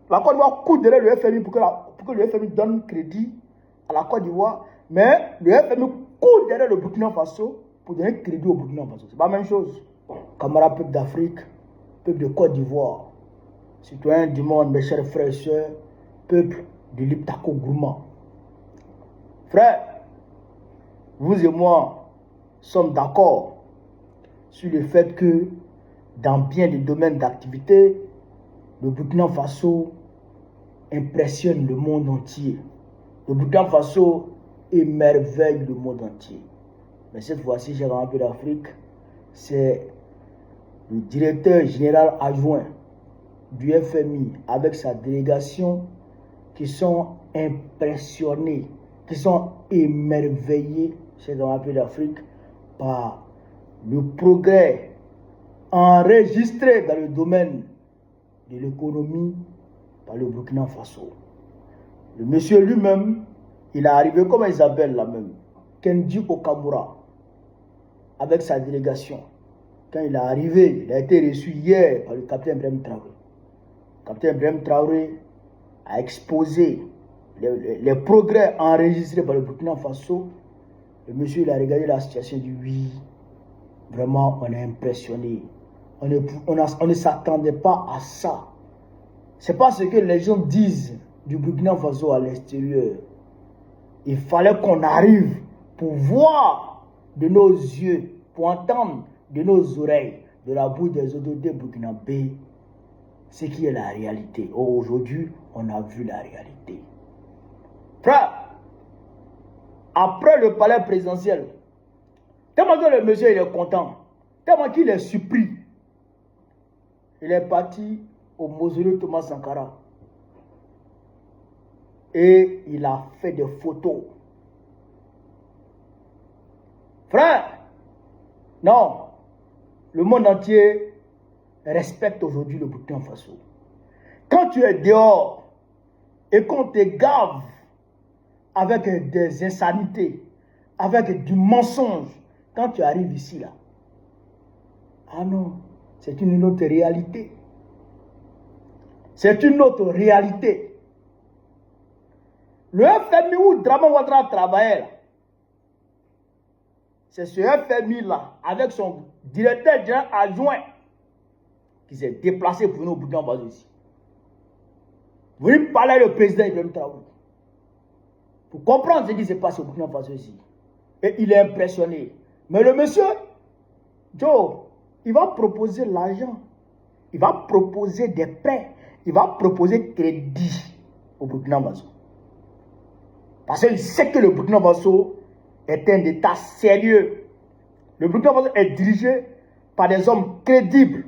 La Côte d'Ivoire court derrière le FMI pour que le FMI donne crédit à la Côte d'Ivoire, mais le FMI court derrière le Burkina Faso pour donner crédit au Burkina Faso. C'est pas la même chose. Camarades peuple d'Afrique, peuple de Côte d'Ivoire, citoyens du monde, mes chers frères et sœurs, peuple de l'Iptako Gourma. Frères, vous et moi sommes d'accord sur le fait que dans bien des domaines d'activité, le Burkina Faso impressionne le monde entier. Le Burkina Faso émerveille le monde entier. Mais cette fois-ci, j'ai un peu d'Afrique, c'est le directeur général adjoint du FMI avec sa délégation qui sont impressionnés, qui sont émerveillés, chez un peu d'Afrique, par le progrès enregistré dans le domaine de l'économie par le Burkina Faso. Le monsieur lui-même, il est arrivé comme Isabelle là même, Kendi Okamura, avec sa délégation. Quand il est arrivé, il a été reçu hier par le capitaine Ibrahim Traoré. Le capitaine Ibrahim Traoré a exposé les progrès enregistrés par le Burkina Faso. Le monsieur, il a regardé la situation, il dit oui, vraiment, on est impressionné. On ne s'attendait pas à ça. C'est pas ce que les gens disent du Burkina Faso à l'extérieur. Il fallait qu'on arrive pour voir de nos yeux, pour entendre de nos oreilles, de la bouche des autorités burkinabés, ce qui est la réalité. Aujourd'hui, on a vu la réalité. Frère, après le palais présidentiel, tellement que le monsieur il est content, tellement qu'il est surpris, il est parti au mausolée Thomas Sankara et il a fait des photos. Frère, non, le monde entier respecte aujourd'hui le Burkina Faso. Quand tu es dehors et qu'on te gave avec des insanités, avec du mensonge, quand tu arrives ici là, ah non, c'est une autre réalité. C'est une autre réalité. Le FMI où Draman Ouattara travaillait, c'est ce FMI là, avec son directeur général adjoint, qui s'est déplacé pour venir au Burkina Faso ici. Vous venez parler le président Ibrahim Traoré. Pour comprendre ce qui se passe au Burkina Faso ici. Et il est impressionné. Mais le monsieur, Joe, il va proposer l'argent. Il va proposer des prêts. Il va proposer crédit au Burkina Faso. Parce qu'il sait que le Burkina Faso est un État sérieux. Le Burkina Faso est dirigé par des hommes crédibles,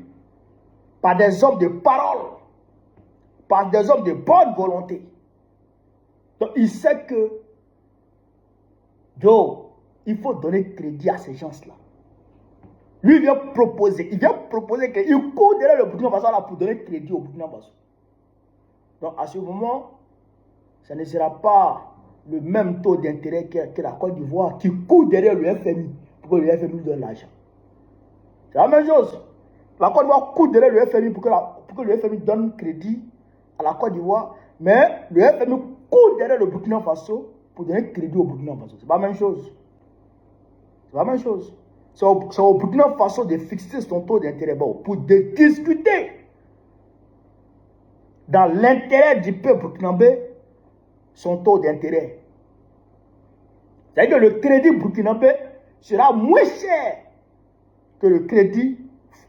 par des hommes de parole, par des hommes de bonne volonté. Donc il sait que, Joe, il faut donner crédit à ces gens-là. Lui, il vient proposer qu'il court derrière le Burkina Faso là pour donner crédit au Burkina Faso. Donc à ce moment, ça ne sera pas le même taux d'intérêt que la Côte d'Ivoire qui court derrière le FMI pour que le FMI donne l'argent. C'est la même chose. La Côte d'Ivoire court derrière le FMI pour que le FMI donne crédit à la Côte d'Ivoire, mais le FMI court derrière le Burkina Faso pour donner crédit au Burkina Faso. C'est pas la même chose. C'est la même chose. C'est au Burkina Faso de fixer son taux d'intérêt pour discuter dans l'intérêt du peuple burkinabé son taux d'intérêt. C'est-à-dire que le crédit burkinabé sera moins cher que le crédit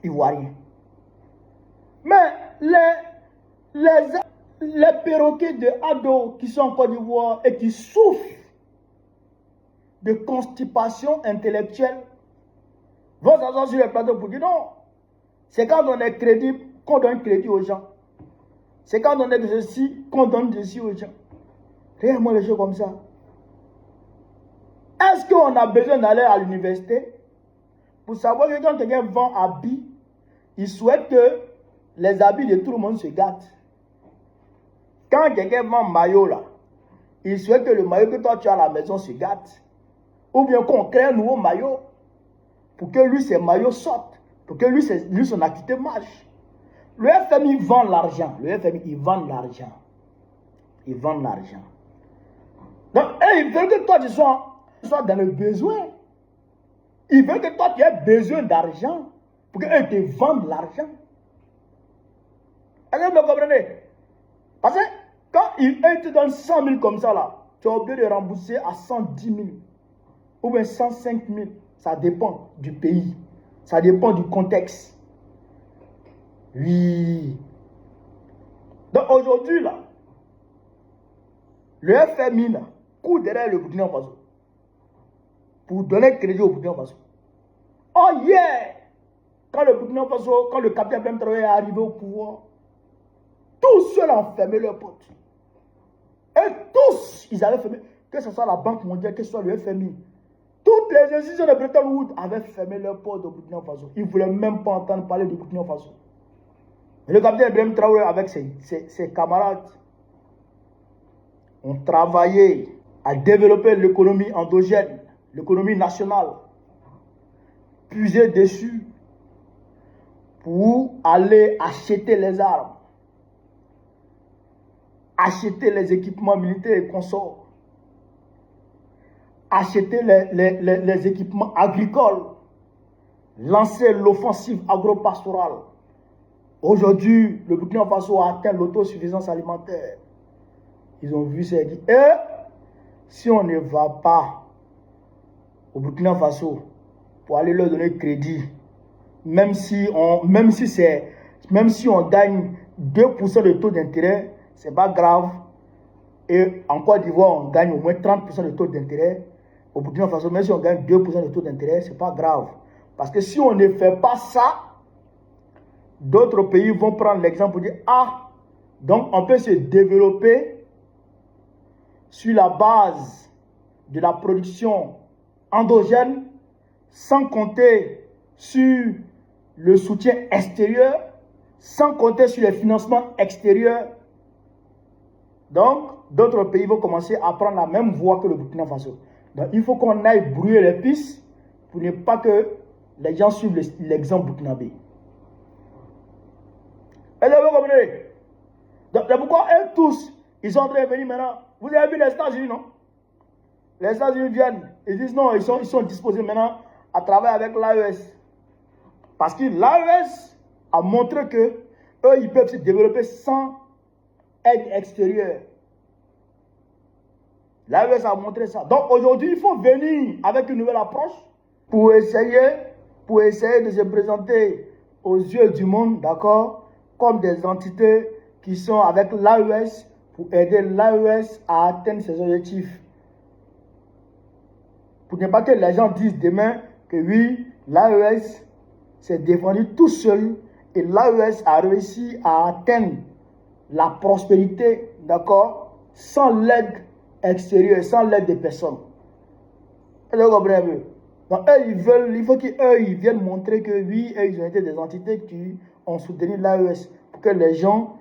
ivoirien. Mais les perroquets de Ado qui sont en Côte d'Ivoire et qui souffrent de constipation intellectuelle vont s'asseoir sur les plateaux pour dire non. C'est quand on est crédit qu'on donne crédit aux gens. C'est quand on est de ceci qu'on donne de ceci aux gens. Réellement les choses comme ça. Est-ce qu'on a besoin d'aller à l'université pour savoir que quand quelqu'un vend habits, il souhaite que les habits de tout le monde se gâtent. Quand quelqu'un vend maillot là, il souhaite que le maillot que toi tu as à la maison se gâte. Ou bien qu'on crée un nouveau maillot pour que lui ses maillots sortent, pour que lui son activité marche. Le FMI vend l'argent. Le FMI, il vend l'argent. Ils vendent l'argent. Donc, ils veulent que toi, tu sois dans le besoin. Ils veulent que toi, tu aies besoin d'argent pour qu'eux te vendent l'argent. Est-ce que vous comprenez? Parce que quand ils te donnent 100 000 comme ça, là, tu es obligé de rembourser à 110 000 ou bien 105 000. Ça dépend du pays. Ça dépend du contexte. Oui. Donc aujourd'hui, là, le FMI, là, court derrière le Burkina Faso pour donner crédit au Burkina Faso. Oh yeah! Quand le Burkina Faso, quand le capitaine Ibrahim Traoré est arrivé au pouvoir, tous ceux ont fermé leurs portes. Et tous, ils avaient fermé, que ce soit la Banque mondiale, que ce soit le FMI. Toutes les institutions de Bretton Woods avaient fermé leurs portes au Burkina Faso. Ils ne voulaient même pas entendre parler du Burkina Faso. Et le capitaine Ibrahim Traoré, avec ses camarades, ont travaillé à développer l'économie endogène, l'économie nationale, puiser dessus pour aller acheter les armes, acheter les équipements militaires et consorts, acheter les équipements agricoles, lancer l'offensive agro-pastorale. Aujourd'hui, le Burkina Faso a atteint l'autosuffisance alimentaire. Ils ont vu ça et dit, si on ne va pas au Burkina Faso pour aller leur donner crédit, même si on gagne 2% de taux d'intérêt, c'est pas grave. Et en Côte d'Ivoire, on gagne au moins 30% de taux d'intérêt. Au Burkina Faso, même si on gagne 2% de taux d'intérêt, c'est pas grave. Parce que si on ne fait pas ça, d'autres pays vont prendre l'exemple pour dire, ah, donc on peut se développer sur la base de la production endogène, sans compter sur le soutien extérieur, sans compter sur les financements extérieurs. Donc, d'autres pays vont commencer à prendre la même voie que le Burkina Faso. Donc, il faut qu'on aille brouiller les pistes pour ne pas que les gens suivent l'exemple burkinabé. Et là, vous comprenez? Donc, c'est pourquoi eux tous, ils sont en train de venir maintenant. Vous avez vu les États-Unis, non? Les États-Unis viennent, ils disent non, ils sont disposés maintenant à travailler avec l'AES. Parce que l'AES a montré que eux, ils peuvent se développer sans aide extérieure. L'AES a montré ça. Donc aujourd'hui, il faut venir avec une nouvelle approche pour essayer de se présenter aux yeux du monde, d'accord, comme des entités qui sont avec l'AES pour aider l'AES à atteindre ses objectifs. Pour ne pas que les gens disent demain que oui, l'AES s'est défendu tout seul et l'AES a réussi à atteindre la prospérité, d'accord, sans l'aide extérieure, sans l'aide des personnes. Vous comprenez? Donc eux, il faut qu'ils viennent montrer que oui, eux, ils ont été des entités qui ont soutenu l'AES pour que les gens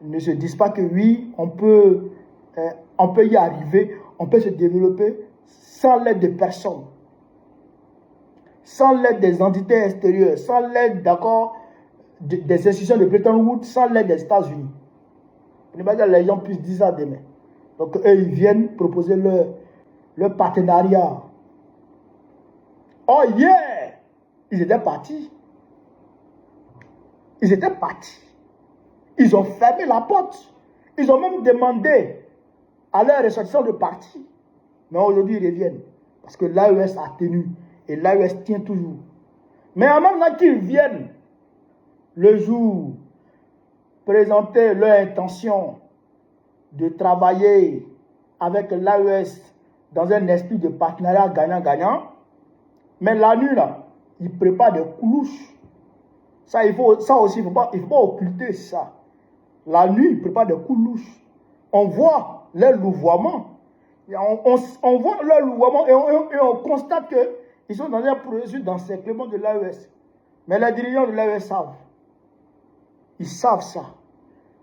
ne se disent pas que oui, on peut y arriver, on peut se développer sans l'aide de personne, sans l'aide des entités extérieures, sans l'aide, d'accord, des institutions de Bretton Woods, sans l'aide des États-Unis. Pour ne pas dire que les gens puissent dire ça demain. Donc eux, ils viennent proposer leur partenariat. Oh yeah! Ils étaient partis. Ils étaient partis. Ils ont fermé la porte. Ils ont même demandé à leur ressortissants de partir. Mais aujourd'hui, ils reviennent. Parce que l'AES a tenu. Et l'AES tient toujours. Mais en même temps qu'ils viennent, le jour, présenter leur intention de travailler avec l'AES dans un esprit de partenariat gagnant-gagnant, mais la nuit, là, ils préparent des coulouches. Ça aussi, il ne faut pas occulter ça. La nuit, ils préparent des coulouches. On voit leur louvoiement. On voit leur louvoiement et on constate qu'ils sont dans un processus d'encerclement de l'AES. Mais les dirigeants de l'AES savent. Ils savent ça.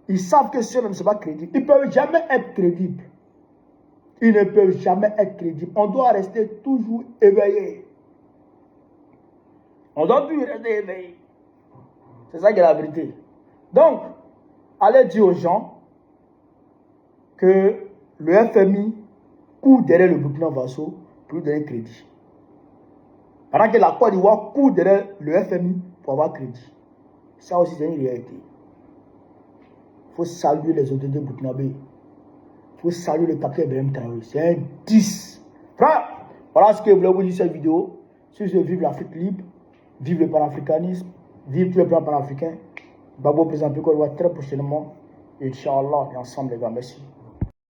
Ils savent que ceux-là ne sont pas crédibles. Ils ne peuvent jamais être crédibles. Ils ne peuvent jamais être crédibles. On doit rester toujours éveillé. On doit toujours rester éveillé. C'est ça qui est la vérité. Donc, allez dire aux gens que le FMI court derrière le Burkina Faso pour lui donner crédit. Pendant que la Côte d'Ivoire court derrière le FMI pour avoir crédit. Ça aussi, c'est une réalité. Il faut saluer les autorités burkinabées. Il faut saluer le capitaine Ibrahim Traoré. C'est un 10. Frère, voilà ce que je voulais vous dire cette vidéo. Si je veux vivre l'Afrique libre, vivre le panafricanisme, vivre tous les plans panafricains, Babo présente Côte d'Ivoire très prochainement. Inch'Allah, et ensemble les gars, merci.